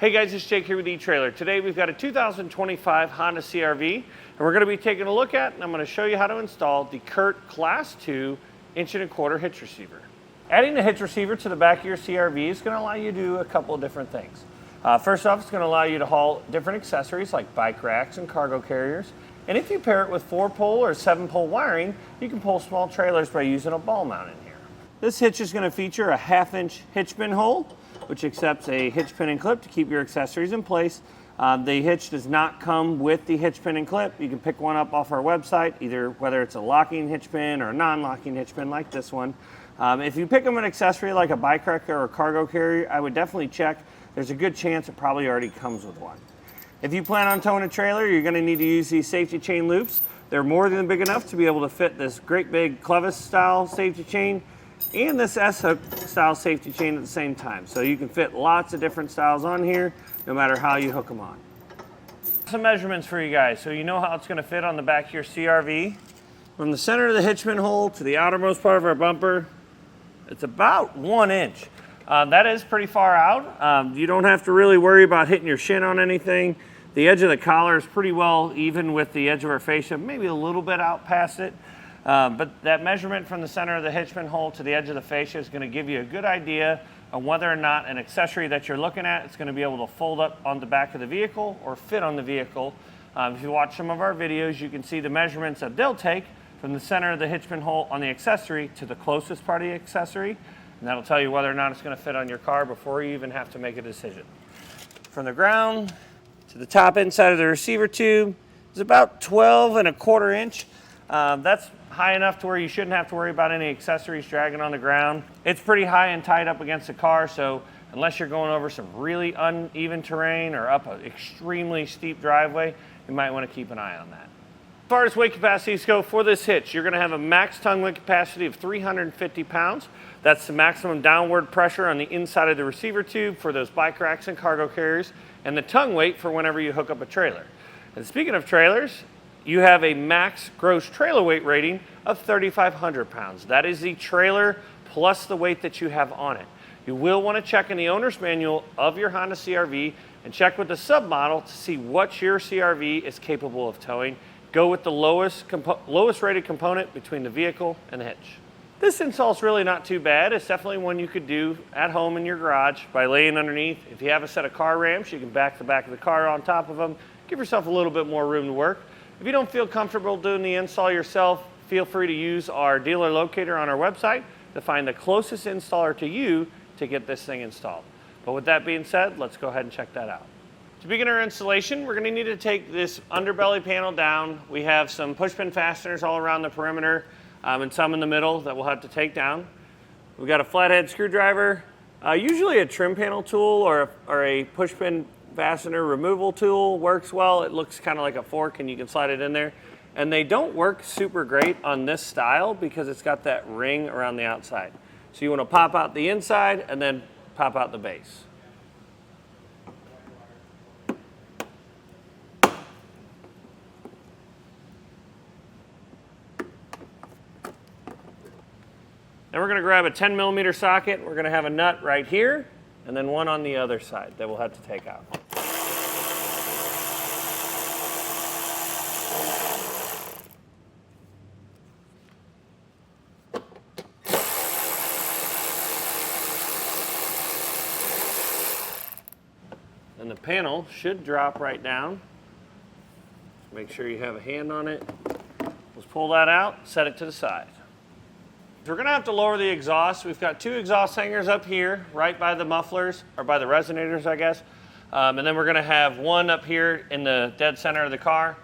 Hey guys, it's Jake here with eTrailer. Today we've got a 2025 Honda CR-V, and we're going to be taking a look at, and I'm going to show you how to install the CURT Class 2 1.25" hitch receiver. Adding the hitch receiver to the back of your CR-V is going to allow you to do a couple of different things. First off, it's going to allow you to haul different accessories like bike racks and cargo carriers. And if you pair it with 4-pole or 7-pole wiring, you can pull small trailers by using a ball mount in here. This hitch is going to feature a 1/2-inch hitch pin hole, which accepts a hitch pin and clip to keep your accessories in place. The hitch does not come with the hitch pin and clip. You can pick one up off our website, either whether it's a locking hitch pin or a non-locking hitch pin like this one. If you pick up an accessory like a bike rack or a cargo carrier, I would definitely check. There's a good chance it probably already comes with one. If you plan on towing a trailer, you're going to need to use these safety chain loops. They're more than big enough to be able to fit this great big clevis style safety chain and this S-hook style safety chain at the same time. So you can fit lots of different styles on here, no matter how you hook them on. Some measurements for you guys so you know how it's going to fit on the back of your CR-V. From the center of the hitch pin hole to the outermost part of our bumper, it's about 1 inch. That is pretty far out. You don't have to really worry about hitting your shin on anything. The edge of the collar is pretty well even with the edge of our fascia, maybe a little bit out past it. But that measurement from the center of the hitch pin hole to the edge of the fascia is going to give you a good idea of whether or not an accessory that you're looking at is going to be able to fold up on the back of the vehicle or fit on the vehicle. If you watch some of our videos, you can see the measurements that they'll take from the center of the hitch pin hole on the accessory to the closest part of the accessory. And that'll tell you whether or not it's going to fit on your car before you even have to make a decision. From the ground to the top inside of the receiver tube is about 12.25 inch. That's high enough to where you shouldn't have to worry about any accessories dragging on the ground. It's pretty high and tight up against the car, so unless you're going over some really uneven terrain or up an extremely steep driveway, you might want to keep an eye on that. As far as weight capacities go for this hitch, you're going to have a max tongue weight capacity of 350 pounds. That's the maximum downward pressure on the inside of the receiver tube for those bike racks and cargo carriers, and the tongue weight for whenever you hook up a trailer. And speaking of trailers, you have a max gross trailer weight rating of 3,500 pounds. That is the trailer plus the weight that you have on it. You will want to check in the owner's manual of your Honda CR-V and check with the submodel to see what your CR-V is capable of towing. Go with the lowest rated component between the vehicle and the hitch. This install is really not too bad. It's definitely one you could do at home in your garage by laying underneath. If you have a set of car ramps, you can back the back of the car on top of them. Give yourself a little bit more room to work. If you don't feel comfortable doing the install yourself, feel free to use our dealer locator on our website to find the closest installer to you to get this thing installed. But with that being said, let's go ahead and check that out. To begin our installation, we're going to need to take this underbelly panel down. We have some push pin fasteners all around the perimeter and some in the middle that we'll have to take down. We've got a flathead screwdriver, usually a trim panel tool or a push pin fastener removal tool works well. It looks kind of like a fork and you can slide it in there. And they don't work super great on this style because it's got that ring around the outside. So you want to pop out the inside and then pop out the base. Then we're going to grab a 10mm socket. We're going to have a nut right here and then one on the other side that we'll have to take out. And the panel should drop right down. Make sure you have a hand on it. Let's pull that out, set it to the side. We're going to have to lower the exhaust. We've got 2 exhaust hangers up here, right by the mufflers, or by the resonators, I guess. And then we're going to have one up here in the dead center of the car.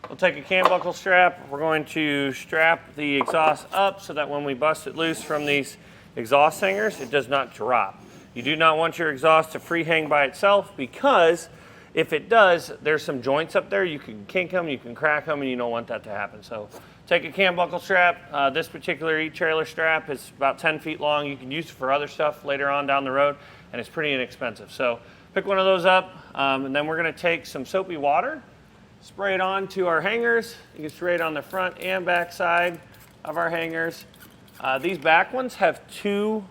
We'll take a cam buckle strap. We're going to strap the exhaust up so that when we bust it loose from these exhaust hangers, it does not drop. You do not want your exhaust to free hang by itself because if it does, there's some joints up there. You can kink them, you can crack them, and you don't want that to happen. So take a cam buckle strap. This particular eTrailer strap is about 10 feet long. You can use it for other stuff later on down the road, and it's pretty inexpensive. So pick one of those up, and then we're going to take some soapy water, spray it onto our hangers. You can spray it on the front and back side of our hangers. These back ones have 2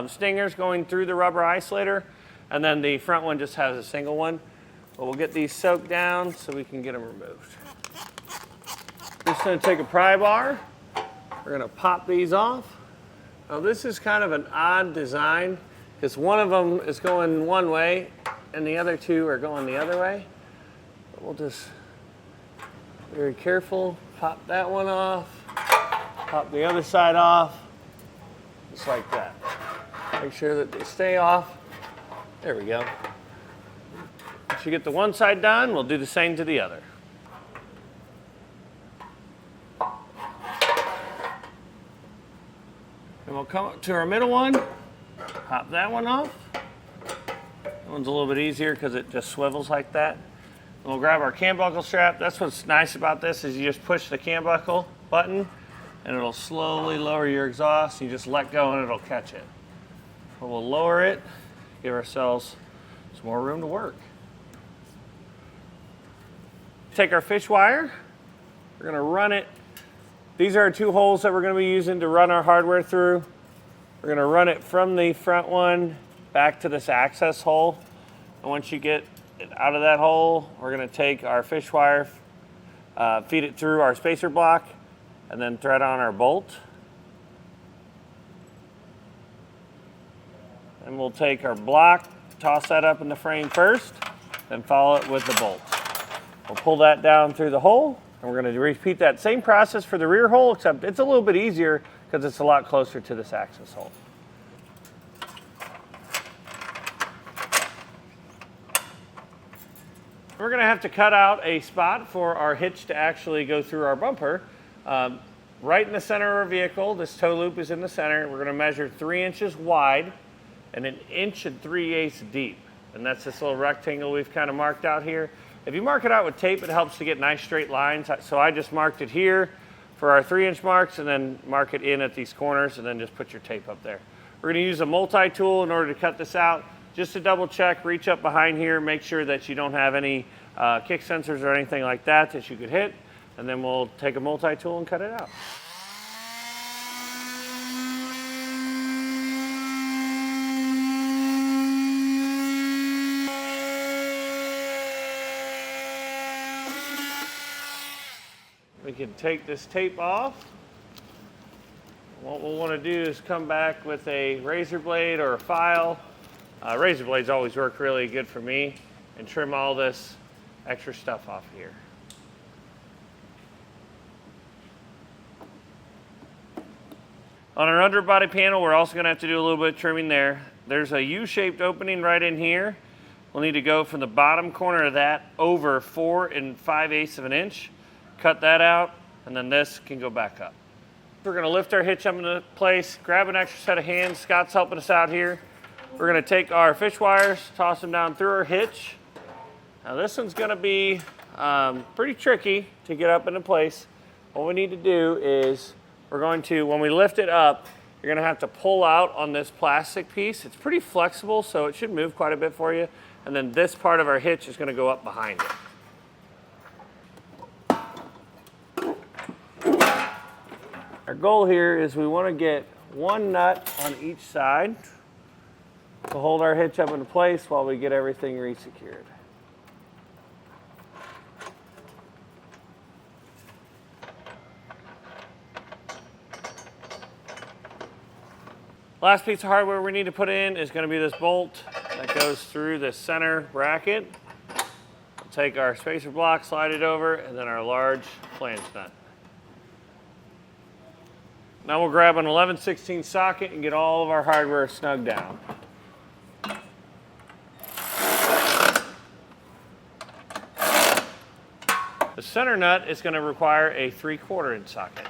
stingers going through the rubber isolator. and then the front one just has a single one. But we'll get these soaked down so we can get them removed. Just going to take a pry bar. We're going to pop these off. Now this is kind of an odd design because one of them is going one way and the other two are going the other way. But we'll just be very careful, pop that one off, pop the other side off, just like that. Make sure that they stay off. There we go. Once you get the one side done, we'll do the same to the other. And we'll come up to our middle one, pop that one off. That one's a little bit easier because it just swivels like that. And we'll grab our cam buckle strap. That's what's nice about this is you just push the cam buckle button and it'll slowly lower your exhaust. You just let go and it'll catch it. So we'll lower it, give ourselves some more room to work. Take our fish wire, we're gonna run it. These are our two holes that we're going to be using to run our hardware through. We're going to run it from the front one back to this access hole. And once you get it out of that hole, we're going to take our fish wire, feed it through our spacer block, and then thread on our bolt. And we'll take our block, toss that up in the frame first, then follow it with the bolt. We'll pull that down through the hole. And we're going to repeat that same process for the rear hole, except it's a little bit easier because it's a lot closer to this access hole. We're going to have to cut out a spot for our hitch to actually go through our bumper. Right in the center of our vehicle, this tow loop is in the center. We're going to measure 3 inches wide and 1 3/8 inches deep. And that's this little rectangle we've kind of marked out here. If you mark it out with tape, it helps to get nice straight lines. So I just marked it here for our 3-inch marks and then mark it in at these corners and then just put your tape up there. We're going to use a multi-tool in order to cut this out. Just to double check, reach up behind here, make sure that you don't have any kick sensors or anything like that you could hit. And then we'll take a multi-tool and cut it out. We can take this tape off. What we'll want to do is come back with a razor blade or a file. Razor blades always work really good for me, and trim all this extra stuff off here. On our underbody panel, we're also going to have to do a little bit of trimming there. There's a U-shaped opening right in here. We'll need to go from the bottom corner of that over 4 5/8 of an inch. Cut that out, and then this can go back up. We're going to lift our hitch up into place, grab an extra set of hands. Scott's helping us out here. We're going to take our fish wires, toss them down through our hitch. Now this one's going to be pretty tricky to get up into place. What we need to do is we're going to, when we lift it up, you're going to have to pull out on this plastic piece. It's pretty flexible, so it should move quite a bit for you. And then this part of our hitch is going to go up behind it. Our goal here is we want to get one nut on each side to hold our hitch up into place while we get everything resecured. Last piece of hardware we need to put in is going to be this bolt that goes through the center bracket. We'll take our spacer block, slide it over, and then our large flange nut. Now we'll grab an 11/16 socket and get all of our hardware snugged down. The center nut is going to require a 3/4 inch socket.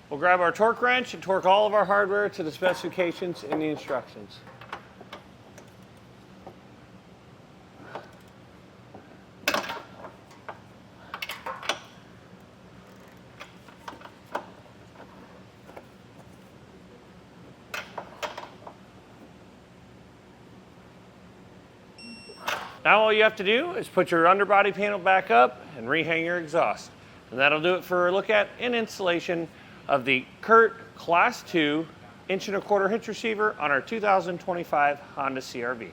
We'll grab our torque wrench and torque all of our hardware to the specifications in the instructions. Now all you have to do is put your underbody panel back up and rehang your exhaust. And that'll do it for a look at and installation of the CURT Class 2 inch and a quarter hitch receiver on our 2025 Honda CRV.